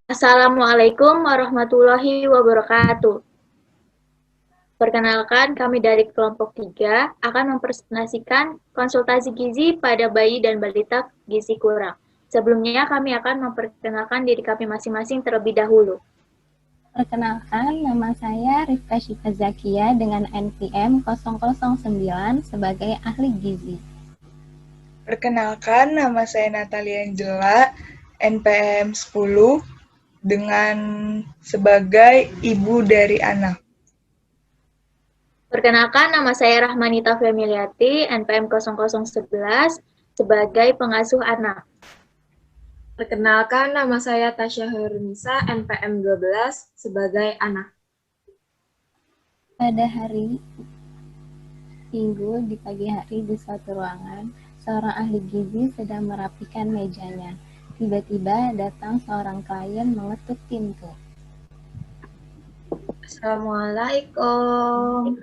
Assalamualaikum warahmatullahi wabarakatuh. Perkenalkan, kami dari kelompok 3 akan mempresentasikan konsultasi gizi pada bayi dan balita gizi kurang. Sebelumnya, kami akan memperkenalkan diri kami masing-masing terlebih dahulu. Perkenalkan, nama saya Rifka Syifa Zakia dengan NPM 009 sebagai ahli gizi. Perkenalkan, nama saya Natalia Angela, NPM 10, dengan sebagai ibu dari anak. Perkenalkan, nama saya Rahmanita Femiliati, NPM 0011, sebagai pengasuh anak. Perkenalkan, nama saya Tasya Herunisa, NPM 12, sebagai anak. Pada hari Minggu di pagi hari di suatu ruangan, seorang ahli gizi sedang merapikan mejanya. Tiba-tiba datang seorang klien mengetuk pintu. Assalamualaikum.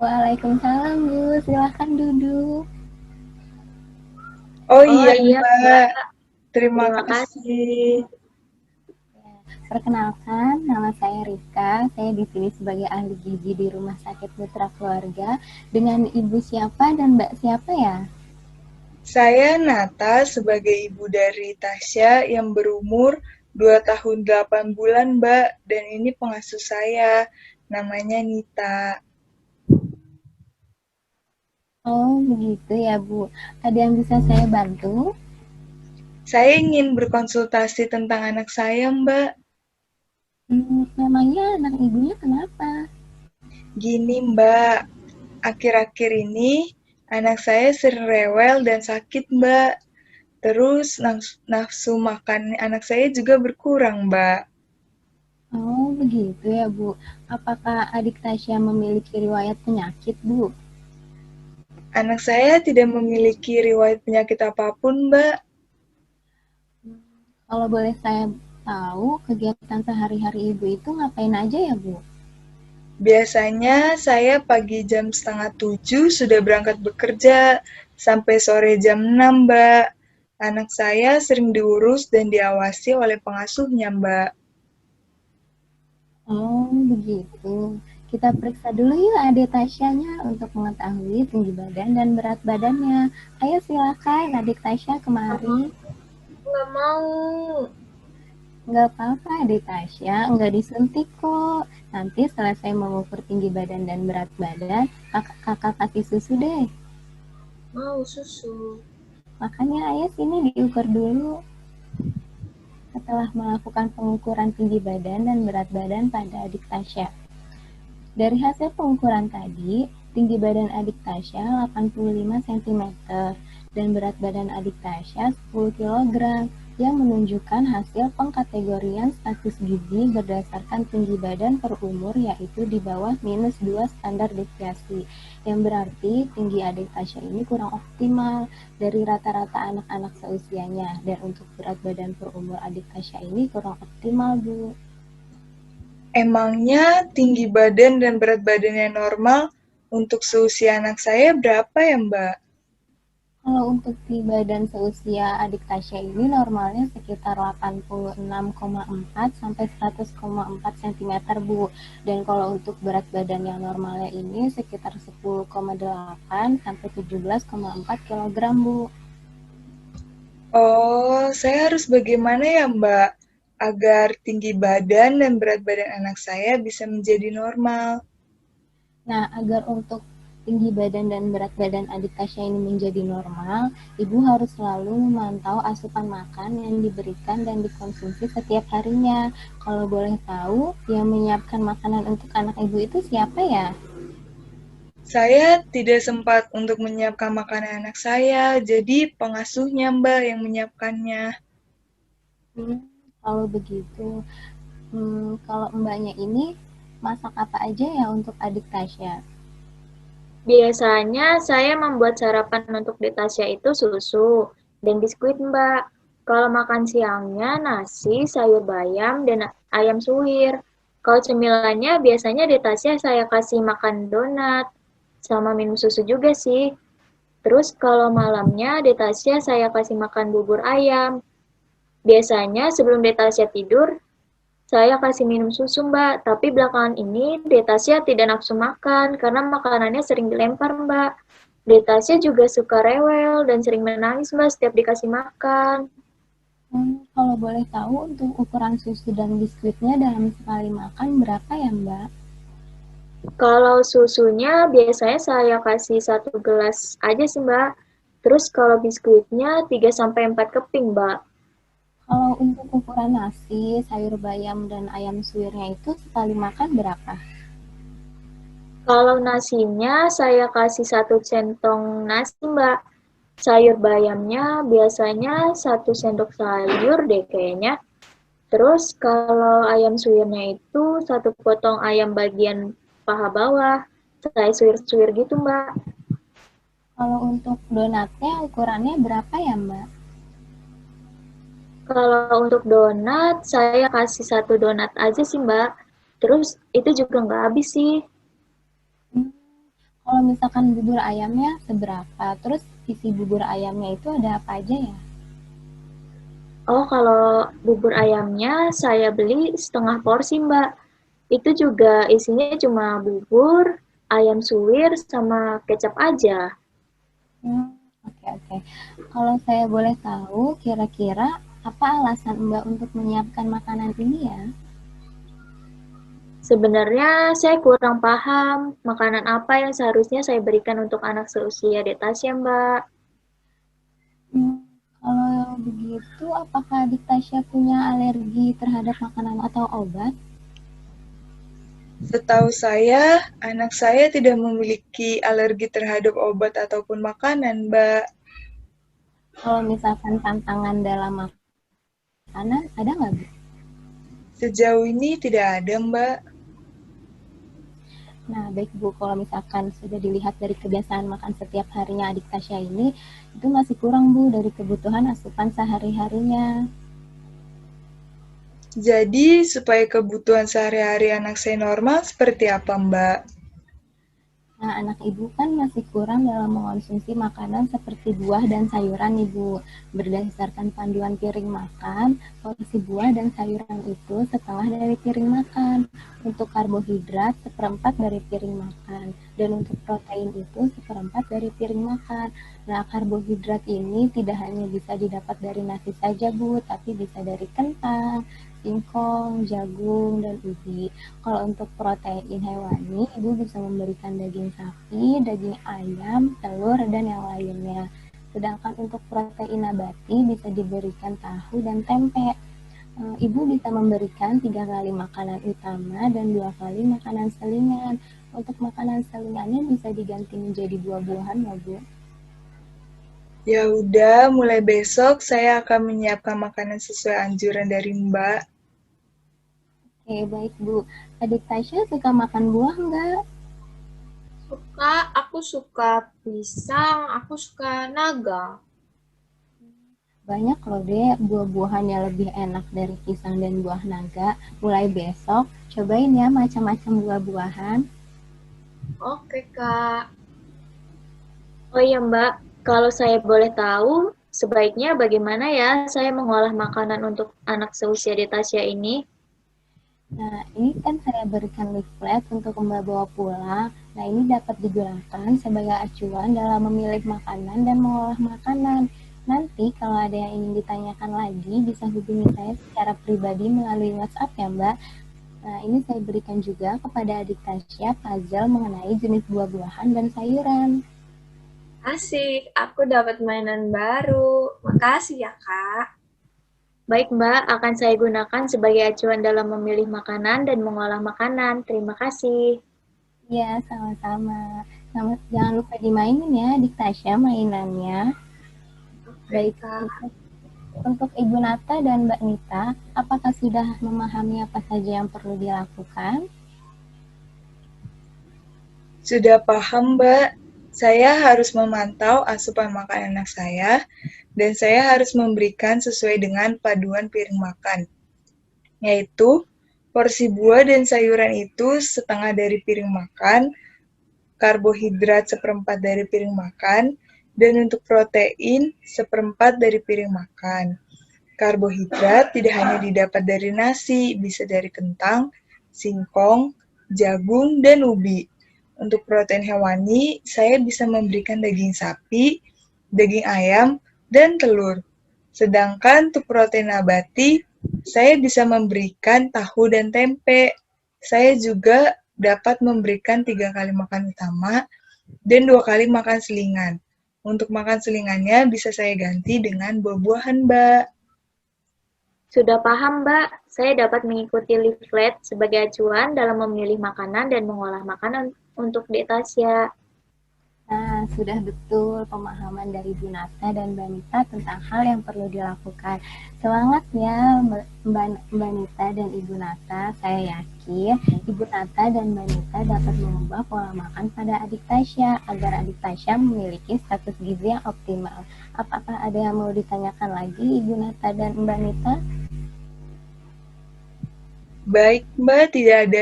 Waalaikumsalam, Bu. Silahkan duduk. Oh iya, iya, Mbak. Terima Terima kasih. Perkenalkan, nama saya Rifka. Saya di sini sebagai ahli gizi di Rumah Sakit Mitra Keluarga. Dengan Ibu siapa dan Mbak siapa ya? Saya Nata sebagai ibu dari Tasya yang berumur 2 tahun 8 bulan, Mbak. Dan ini pengasuh saya, namanya Nita. Oh, begitu ya, Bu. Ada yang bisa saya bantu? Saya ingin berkonsultasi tentang anak saya, Mbak. Memangnya anak ibunya kenapa? Gini, Mbak. Akhir-akhir ini anak saya sering rewel dan sakit, Mbak. Terus nafsu makan anak saya juga berkurang, Mbak. Oh, begitu ya, Bu. Apakah adik Tasya memiliki riwayat penyakit, Bu? Anak saya tidak memiliki riwayat penyakit apapun, Mbak. Kalau boleh saya tahu, kegiatan sehari-hari Ibu itu ngapain aja ya, Bu? Biasanya saya pagi jam 6:30 sudah berangkat bekerja, sampai sore jam 6, Mbak. Anak saya sering diurus dan diawasi oleh pengasuhnya, Mbak. Oh, begitu. Kita periksa dulu yuk adik Tasyanya untuk mengetahui tinggi badan dan berat badannya. Ayo silakan adik Tasya kemari. Nggak mau. Nggak apa-apa adik Tasya, nggak disuntik kok. Nanti selesai mengukur tinggi badan dan berat badan, kakak kasih susu deh. Mau susu. Makanya ayo sini diukur dulu. Setelah melakukan pengukuran tinggi badan dan berat badan pada adik Tasya. Dari hasil pengukuran tadi, tinggi badan adik Tasya 85 cm dan berat badan adik Tasya 10 kg yang menunjukkan hasil pengkategorian status gizi berdasarkan tinggi badan per umur yaitu di bawah -2 standar deviasi, yang berarti tinggi adik Tasya ini kurang optimal dari rata-rata anak-anak seusianya, dan untuk berat badan per umur adik Tasya ini kurang optimal, Bu. Emangnya tinggi badan dan berat badannya normal untuk seusia anak saya berapa ya, Mbak? Kalau untuk tinggi badan seusia adik Tasya ini normalnya sekitar 86,4 sampai 100,4 cm, Bu. Dan kalau untuk berat badan yang normalnya ini sekitar 10,8 sampai 17,4 kg, Bu. Oh, saya harus bagaimana ya, Mbak, agar tinggi badan dan berat badan anak saya bisa menjadi normal? Nah, agar untuk tinggi badan dan berat badan adik Tasya ini menjadi normal, ibu harus selalu memantau asupan makan yang diberikan dan dikonsumsi setiap harinya. Kalau boleh tahu, yang menyiapkan makanan untuk anak ibu itu siapa ya? Saya tidak sempat untuk menyiapkan makanan anak saya, jadi pengasuhnya, Mbak, yang menyiapkannya. Kalau begitu, kalau mbaknya ini masak apa aja ya untuk adik Tasya? Biasanya saya membuat sarapan untuk di Tasya itu susu dan biskuit, Mbak. Kalau makan siangnya nasi, sayur bayam, dan ayam suwir. Kalau cemilannya biasanya di Tasya saya kasih makan donat, sama minum susu juga sih. Terus kalau malamnya di Tasya saya kasih makan bubur ayam. Biasanya sebelum Detasya tidur, saya kasih minum susu, Mbak. Tapi belakangan ini Detasya tidak nafsu makan karena makanannya sering dilempar, Mbak. Detasya juga suka rewel dan sering menangis, Mbak, setiap dikasih makan. Kalau boleh tahu untuk ukuran susu dan biskuitnya dalam sekali makan berapa ya, Mbak? Kalau susunya biasanya saya kasih 1 gelas aja sih, Mbak. Terus kalau biskuitnya 3-4 keping, Mbak. Kalau untuk ukuran nasi, sayur bayam, dan ayam suwirnya itu sekali makan berapa? Kalau nasinya saya kasih 1 centong nasi, Mbak. Sayur bayamnya biasanya 1 sendok sayur deh kayaknya. Terus kalau ayam suwirnya itu 1 potong ayam bagian paha bawah. Saya suwir-suwir gitu, Mbak. Kalau untuk donatnya ukurannya berapa ya, Mbak? Kalau untuk donat, saya kasih 1 donat aja sih, Mbak. Terus itu juga nggak habis sih. Kalau misalkan bubur ayamnya seberapa? Terus isi bubur ayamnya itu ada apa aja ya? Oh, kalau bubur ayamnya saya beli setengah porsi, Mbak. Itu juga isinya cuma bubur, ayam suwir, sama kecap aja. Oke. Kalau saya boleh tahu, kira-kira apa alasan Mbak untuk menyiapkan makanan ini ya? Sebenarnya saya kurang paham makanan apa yang seharusnya saya berikan untuk anak seusia Detasya, Mbak. Kalau begitu, apakah Adik Tasya punya alergi terhadap makanan atau obat? Setahu saya, anak saya tidak memiliki alergi terhadap obat ataupun makanan, Mbak. Kalau misalkan tantangan dalam makanan, ada nggak, Bu? Sejauh ini tidak ada, Mbak. Nah, baik Bu, kalau misalkan sudah dilihat dari kebiasaan makan setiap harinya Adik Tasya ini, itu masih kurang Bu dari kebutuhan asupan sehari-harinya. Jadi, supaya kebutuhan sehari-hari anak saya normal, seperti apa, Mbak? Nah, anak Ibu kan masih kurang dalam mengonsumsi makanan seperti buah dan sayuran, Ibu. Berdasarkan panduan piring makan, porsi buah dan sayuran itu setengah dari piring makan. Untuk karbohidrat, 1/4 dari piring makan. Dan untuk protein itu 1/4 dari piring makan. Nah, karbohidrat ini tidak hanya bisa didapat dari nasi saja, Bu, tapi bisa dari kentang, singkong, jagung, dan ubi. Kalau untuk protein hewani, Ibu bisa memberikan daging sapi, daging ayam, telur, dan yang lainnya. Sedangkan untuk protein nabati bisa diberikan tahu dan tempe. Ibu bisa memberikan 3 kali makanan utama dan 2 kali makanan selingan. Untuk makanan selingannya bisa diganti menjadi buah-buahan ya, Bu. Ya udah, mulai besok saya akan menyiapkan makanan sesuai anjuran dari Mbak. Oke, baik Bu. Adik Tasya suka makan buah nggak? Suka, aku suka pisang, aku suka naga. Banyak loh deh buah-buahan yang lebih enak dari pisang dan buah naga. Mulai besok, cobain ya macam-macam buah-buahan. Oke, Kak. Oh iya, Mbak, kalau saya boleh tahu, sebaiknya bagaimana ya saya mengolah makanan untuk anak seusia Detasya ini? Nah, ini kan saya berikan leaflet untuk Mbak bawa pulang. Nah, ini dapat digunakan sebagai acuan dalam memilih makanan dan mengolah makanan. Nanti kalau ada yang ingin ditanyakan lagi, bisa hubungi saya secara pribadi melalui WhatsApp ya, Mbak. Nah, ini saya berikan juga kepada adik Tasya puzzle mengenai jenis buah-buahan dan sayuran. Asik, aku dapat mainan baru. Makasih ya, Kak. Baik, Mbak, akan saya gunakan sebagai acuan dalam memilih makanan dan mengolah makanan. Terima kasih. Iya, sama-sama. Jangan lupa dimainin ya, adik Tasya mainannya. Baik, Kak. untuk Ibu Nata dan Mbak Nita, apakah sudah memahami apa saja yang perlu dilakukan? Sudah paham, Mbak. Saya harus memantau asupan makan anak saya, dan saya harus memberikan sesuai dengan paduan piring makan, yaitu porsi buah dan sayuran itu setengah dari piring makan, karbohidrat 1/4 dari piring makan, dan untuk protein 1/4 dari piring makan. Karbohidrat tidak hanya didapat dari nasi, bisa dari kentang, singkong, jagung, dan ubi. Untuk protein hewani, saya bisa memberikan daging sapi, daging ayam, dan telur. Sedangkan untuk protein nabati, saya bisa memberikan tahu dan tempe. Saya juga dapat memberikan 3 kali makan utama dan 2 kali makan selingan. Untuk makan selingannya bisa saya ganti dengan buah-buahan, Mbak. Sudah paham, Mbak. Saya dapat mengikuti leaflet sebagai acuan dalam memilih makanan dan mengolah makanan untuk Dek Tasya. Nah, sudah betul pemahaman dari Bu Nata dan Mbak Nita tentang hal yang perlu dilakukan. Semangat ya Mbak Nita dan Ibu Nata. Saya yakin Ibu Nata dan Mbak Nita dapat mengubah pola makan pada adik Tasya agar adik Tasya memiliki status gizi yang optimal. Apakah ada yang mau ditanyakan lagi Ibu Nata dan Mbak Nita? Baik, Mbak, tidak ada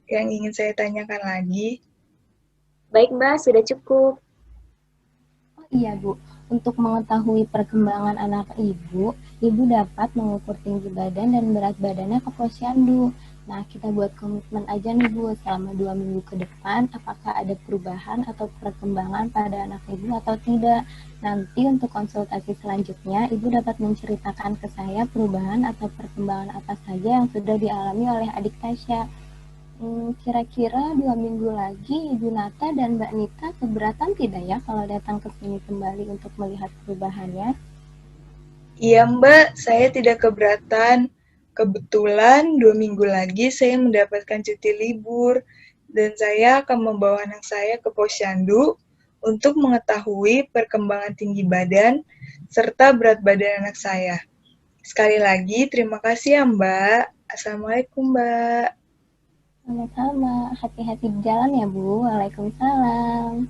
yang ingin saya tanyakan lagi. Baik, Mbak, sudah cukup. Oh iya, Bu. Untuk mengetahui perkembangan anak Ibu dapat mengukur tinggi badan dan berat badannya ke posyandu. Nah, kita buat komitmen aja nih, Bu, selama 2 minggu ke depan, apakah ada perubahan atau perkembangan pada anak Ibu atau tidak. Nanti untuk konsultasi selanjutnya, Ibu dapat menceritakan ke saya perubahan atau perkembangan apa saja yang sudah dialami oleh adik Tasya. Kira-kira 2 minggu lagi Ibu Nata dan Mbak Nita keberatan tidak ya kalau datang ke sini kembali untuk melihat perubahannya? Iya, Mbak, saya tidak keberatan. Kebetulan 2 minggu lagi saya mendapatkan cuti libur dan saya akan membawa anak saya ke posyandu untuk mengetahui perkembangan tinggi badan serta berat badan anak saya. Sekali lagi, terima kasih ya, Mbak. Assalamualaikum, Mbak. Sama-sama, hati-hati di jalan ya Bu. Waalaikumsalam.